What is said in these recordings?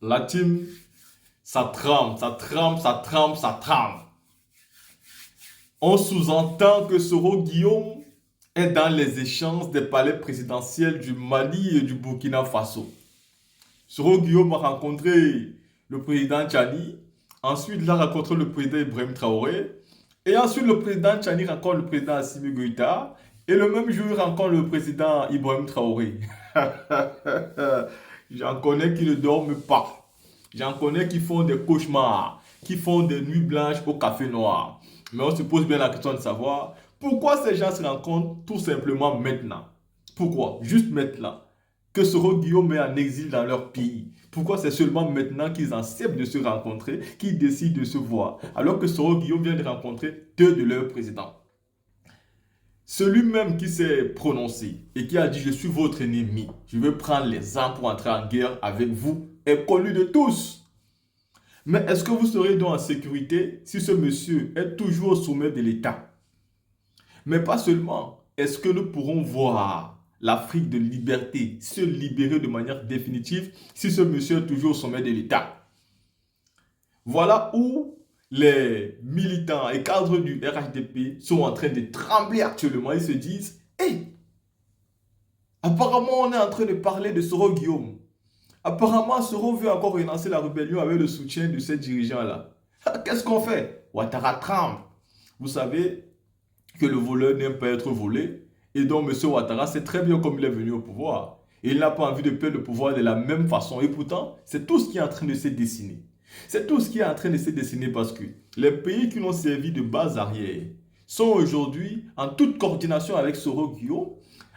La team, ça tremble, ça tremble, ça tremble, ça tremble. On sous-entend que Soro Guillaume est dans les échanges des palais présidentiels du Mali et du Burkina Faso. Soro Guillaume a rencontré le président Tchani, ensuite il a rencontré le président Ibrahim Traoré, et ensuite le président Tchani rencontre le président Assimi Goïta, et le même jour il rencontre le président Ibrahim Traoré. J'en connais qui ne dorment pas. J'en connais qui font des cauchemars, qui font des nuits blanches au café noir. Mais on se pose bien la question de savoir pourquoi ces gens se rencontrent tout simplement maintenant. Pourquoi? Juste maintenant. Que Soro Guillaume est en exil dans leur pays. Pourquoi c'est seulement maintenant qu'ils acceptent de se rencontrer, qu'ils décident de se voir, alors que Soro Guillaume vient de rencontrer deux de leurs présidents. Celui même qui s'est prononcé et qui a dit je suis votre ennemi, je veux prendre les armes pour entrer en guerre avec vous, est connu de tous. Mais est-ce que vous serez donc en sécurité si ce monsieur est toujours au sommet de l'État? Mais pas seulement. Est-ce que nous pourrons voir l'Afrique de liberté se libérer de manière définitive si ce monsieur est toujours au sommet de l'État? Voilà où les militants et cadres du RHDP sont en train de trembler actuellement. Ils se disent, hé, apparemment on est en train de parler de Soro Guillaume. Apparemment Soro veut encore relancer la rébellion avec le soutien de ces dirigeants-là. Qu'est-ce qu'on fait? Ouattara tremble. Vous savez que le voleur n'aime pas être volé. Et donc M. Ouattara sait très bien comme il est venu au pouvoir. Et il n'a pas envie de perdre le pouvoir de la même façon. Et pourtant, c'est tout ce qui est en train de se dessiner. C'est tout ce qui est en train de se dessiner parce que les pays qui l'ont servi de base arrière sont aujourd'hui en toute coordination avec Soro Guillaume,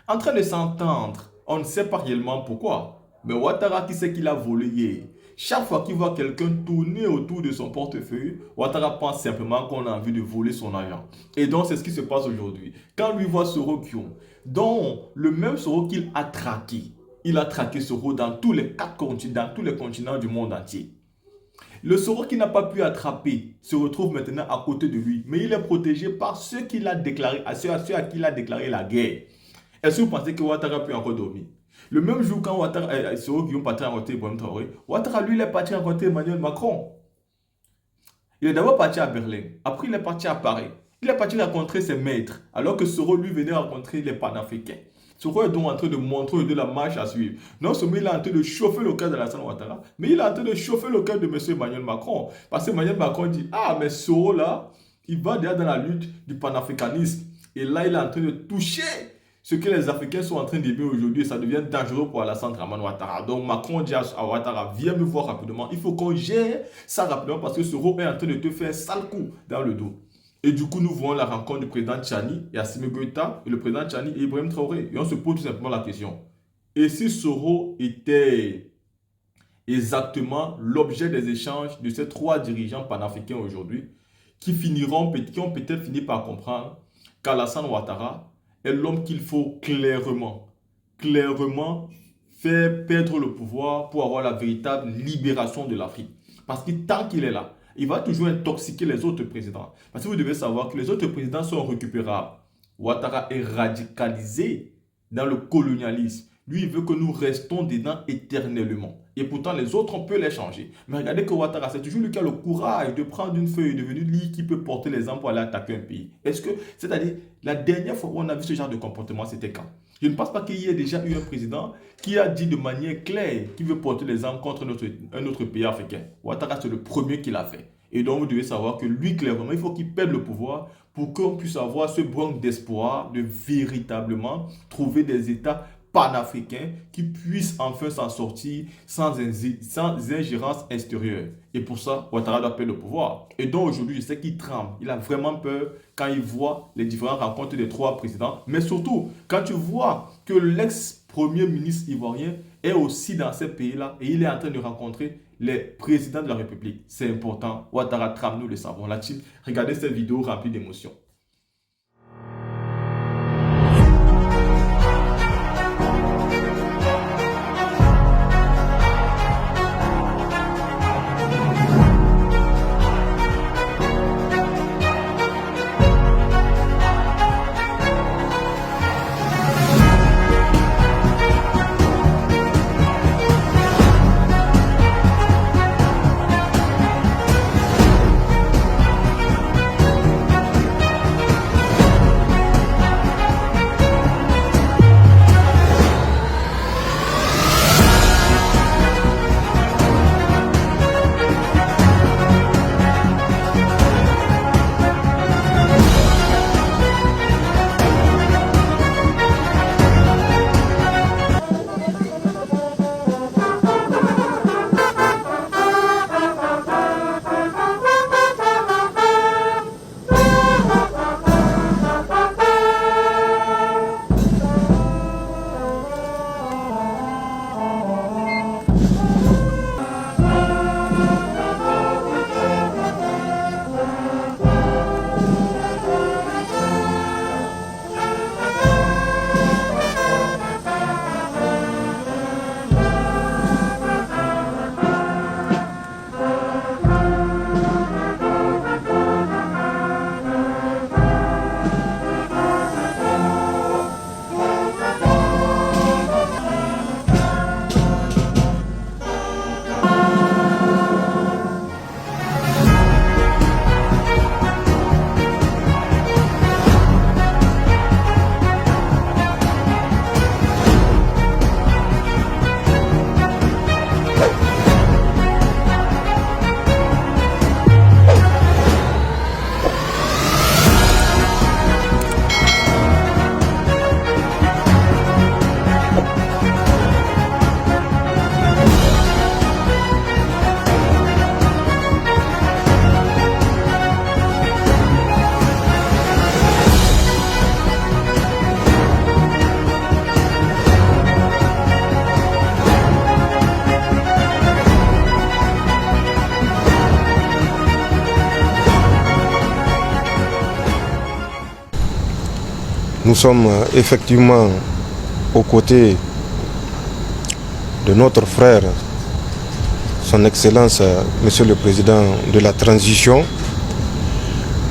en train de s'entendre. On ne sait pas réellement pourquoi. Mais Ouattara qui sait qu'il a volé hier. Chaque fois qu'il voit quelqu'un tourner autour de son portefeuille, Ouattara pense simplement qu'on a envie de voler son argent. Et donc c'est ce qui se passe aujourd'hui. Quand lui voit Soro Guillaume, dont le même Soro qu'il a traqué, il a traqué Soro dans tous les quatre continents, dans tous les continents du monde entier. Le Soro qui n'a pas pu attraper se retrouve maintenant à côté de lui, mais il est protégé par ceux à ceux à qui il a déclaré la guerre. Est-ce que vous pensez que Ouattara peut encore dormir? Le même jour quand Soro Guillaume partait rencontrer Ibrahim Traoré, Ouattara lui il est parti rencontrer Emmanuel Macron. Il est d'abord parti à Berlin, après il est parti à Paris. Il est parti rencontrer ses maîtres, alors que Soro lui venait rencontrer les panafricains. Soro est donc en train de montrer de la marche à suivre. Non seulement il est en train de chauffer le cœur de Alassane Ouattara, mais il est en train de chauffer le cœur de M. Emmanuel Macron. Parce que Emmanuel Macron dit, ah mais Soro là, il va déjà dans la lutte du panafricanisme. Et là il est en train de toucher ce que les Africains sont en train d'aimer aujourd'hui, ça devient dangereux pour Alassane Dramane Ouattara. Donc Macron dit à Ouattara, viens me voir rapidement. Il faut qu'on gère ça rapidement parce que Soro est en train de te faire un sale coup dans le dos. Et du coup, nous voyons la rencontre du président Tchani et Assimi Goïta, et le président Tchani et Ibrahim Traoré. Et on se pose tout simplement la question. Et si Soro était exactement l'objet des échanges de ces trois dirigeants panafricains aujourd'hui, qui ont peut-être fini par comprendre qu'Alassane Ouattara est l'homme qu'il faut clairement faire perdre le pouvoir pour avoir la véritable libération de l'Afrique. Parce que tant qu'il est là, il va toujours intoxiquer les autres présidents. Parce que vous devez savoir que les autres présidents sont récupérables. Ouattara est radicalisé dans le colonialisme. Lui, il veut que nous restons dedans éternellement. Et pourtant, les autres, on peut les changer. Mais regardez que Ouattara, c'est toujours lui qui a le courage de prendre une feuille et de venir lui qui peut porter les armes pour aller attaquer un pays. C'est-à-dire, la dernière fois où on a vu ce genre de comportement, c'était quand? Je ne pense pas qu'il y ait déjà eu un président qui a dit de manière claire qu'il veut porter les armes contre un autre pays africain. Ouattara, c'est le premier qui l'a fait. Et donc, vous devez savoir que lui, clairement, il faut qu'il perde le pouvoir pour qu'on puisse avoir ce brin d'espoir de véritablement trouver des États panafricains qui puissent enfin s'en sortir sans ingérence extérieure. Et pour ça, Ouattara doit perdre le pouvoir. Et donc aujourd'hui, je sais qu'il tremble. Il a vraiment peur quand il voit les différentes rencontres des trois présidents. Mais surtout, quand tu vois que l'ex-premier ministre ivoirien est aussi dans ces pays-là et il est en train de rencontrer les présidents de la République. C'est important. Ouattara tremble, nous le savons. La team, regardez cette vidéo remplie d'émotions. Nous sommes effectivement aux côtés de notre frère, son Excellence, Monsieur le Président de la Transition,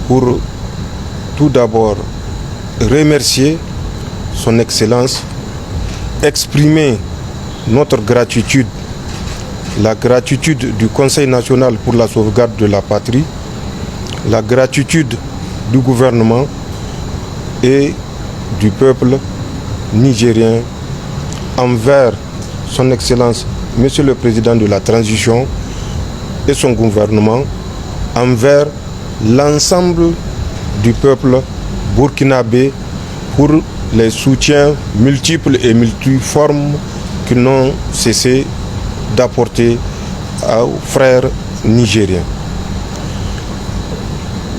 pour tout d'abord remercier son Excellence, exprimer notre gratitude, la gratitude du Conseil national pour la sauvegarde de la patrie, la gratitude du gouvernement et du peuple nigérien envers son Excellence, Monsieur le Président de la Transition et son gouvernement, envers l'ensemble du peuple burkinabé pour les soutiens multiples et multiformes qu'ils n'ont cessé d'apporter aux frères nigériens.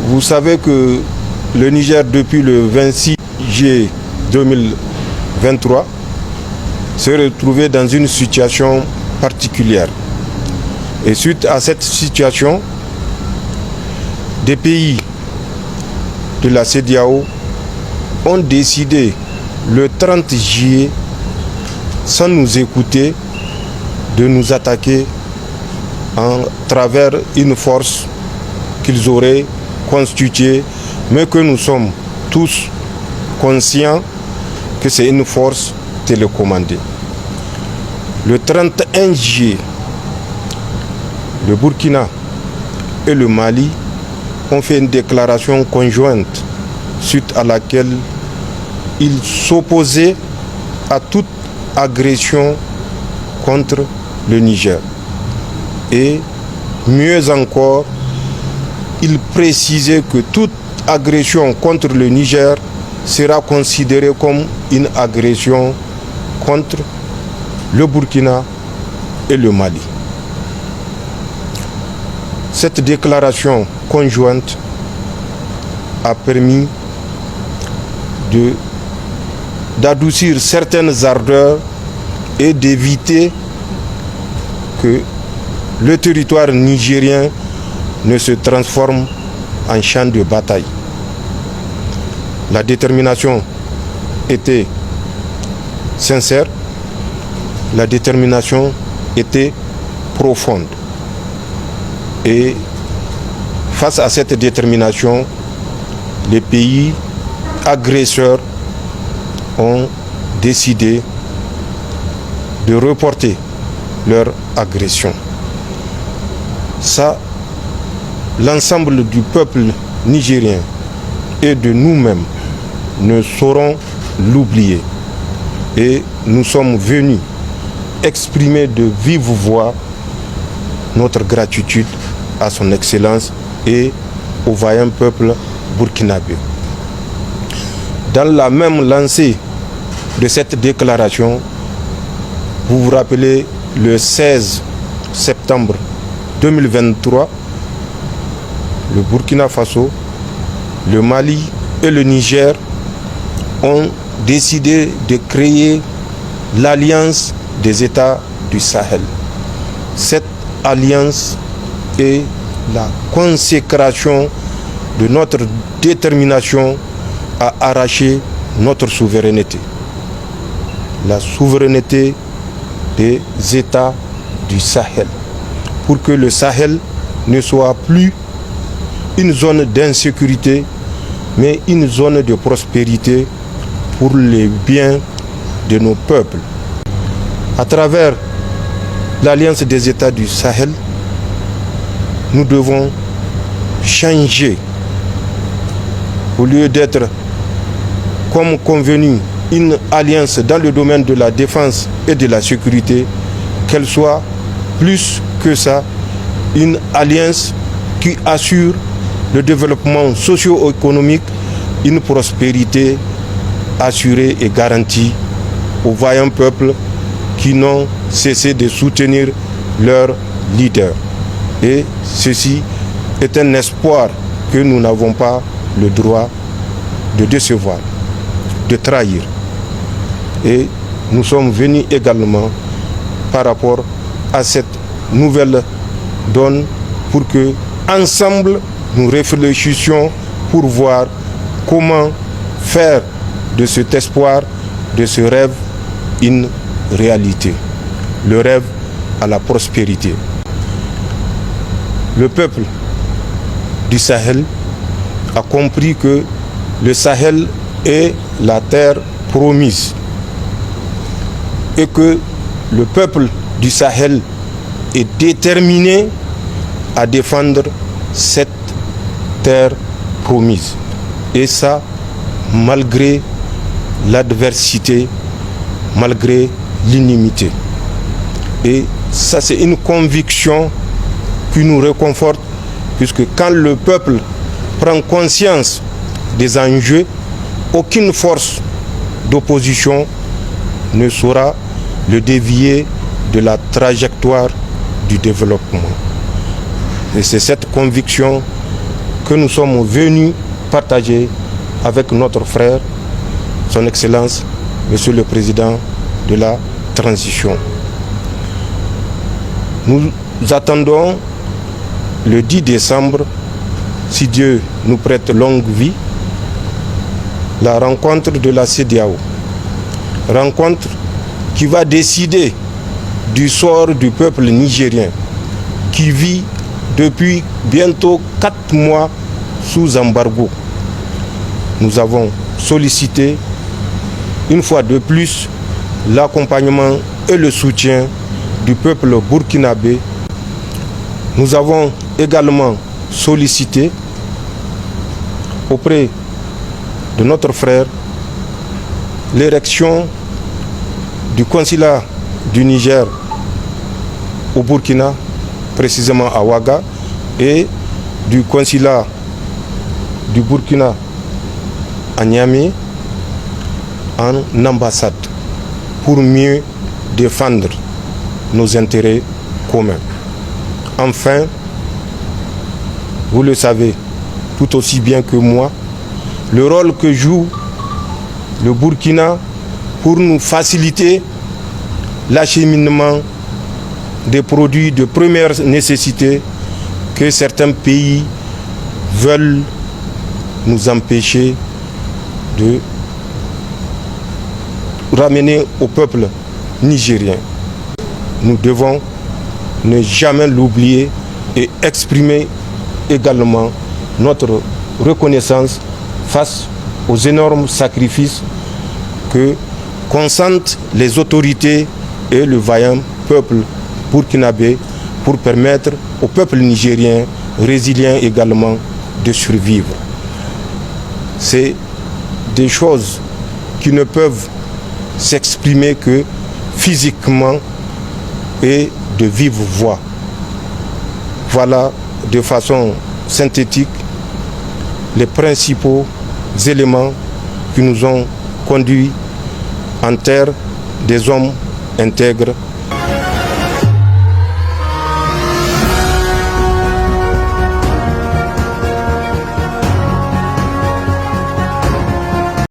Vous savez que le Niger, depuis le 26 juillet 2023, s'est retrouvé dans une situation particulière. Et suite à cette situation, des pays de la CEDEAO ont décidé le 30 juillet, sans nous écouter, de nous attaquer en travers une force qu'ils auraient constituée, mais que nous sommes tous conscients que c'est une force télécommandée. Le 31 juillet, le Burkina et le Mali ont fait une déclaration conjointe suite à laquelle ils s'opposaient à toute agression contre le Niger. Et mieux encore, ils précisaient que toute agression contre le Niger sera considérée comme une agression contre le Burkina et le Mali. Cette déclaration conjointe a permis d'adoucir certaines ardeurs et d'éviter que le territoire nigérien ne se transforme en champ de bataille. La détermination était sincère, la détermination était profonde. Et face à cette détermination, les pays agresseurs ont décidé de reporter leur agression. Ça, l'ensemble du peuple nigérien et de nous-mêmes ne saurons l'oublier. Et nous sommes venus exprimer de vive voix notre gratitude à son Excellence et au vaillant peuple burkinabé. Dans la même lancée de cette déclaration, vous vous rappelez, le 16 septembre 2023, le Burkina Faso, le Mali et le Niger ont décidé de créer l'Alliance des États du Sahel. Cette alliance est la consécration de notre détermination à arracher notre souveraineté. La souveraineté des États du Sahel. Pour que le Sahel ne soit plus une zone d'insécurité, mais une zone de prospérité pour les biens de nos peuples. À travers l'Alliance des États du Sahel, nous devons changer. Au lieu d'être, comme convenu, une alliance dans le domaine de la défense et de la sécurité, qu'elle soit plus que ça, une alliance qui assure le développement socio-économique, une prospérité assurée et garantie aux vaillants peuples qui n'ont cessé de soutenir leurs leaders. Et ceci est un espoir que nous n'avons pas le droit de décevoir, de trahir. Et nous sommes venus également par rapport à cette nouvelle donne pour que, ensemble, nous réfléchissions pour voir comment faire de cet espoir, de ce rêve, une réalité. Le rêve à la prospérité. Le peuple du Sahel a compris que le Sahel est la terre promise et que le peuple du Sahel est déterminé à défendre cette terre promise. Et ça, malgré l'adversité, malgré l'inimité. Et ça, c'est une conviction qui nous réconforte, puisque quand le peuple prend conscience des enjeux, aucune force d'opposition ne saura le dévier de la trajectoire du développement. Et c'est cette conviction que nous sommes venus partager avec notre frère, son Excellence, Monsieur le Président de la Transition. Nous attendons le 10 décembre, si Dieu nous prête longue vie, la rencontre de la CEDEAO. Rencontre qui va décider du sort du peuple nigérien qui vit depuis bientôt 4 mois sous embargo. Nous avons sollicité une fois de plus l'accompagnement et le soutien du peuple burkinabé. Nous avons également sollicité auprès de notre frère l'érection du consulat du Niger au Burkina, précisément à Ouaga, et du consulat du Burkina à Niamey en ambassade pour mieux défendre nos intérêts communs. Enfin, vous le savez tout aussi bien que moi, le rôle que joue le Burkina pour nous faciliter l'acheminement des produits de première nécessité que certains pays veulent nous empêcher de ramener au peuple nigérien. Nous devons ne jamais l'oublier et exprimer également notre reconnaissance face aux énormes sacrifices que consentent les autorités et le vaillant peuple burkinabé pour permettre au peuple nigérien résilient également de survivre. C'est des choses qui ne peuvent s'exprimer que physiquement et de vive voix. Voilà de façon synthétique les principaux éléments qui nous ont conduits en terre des hommes intègres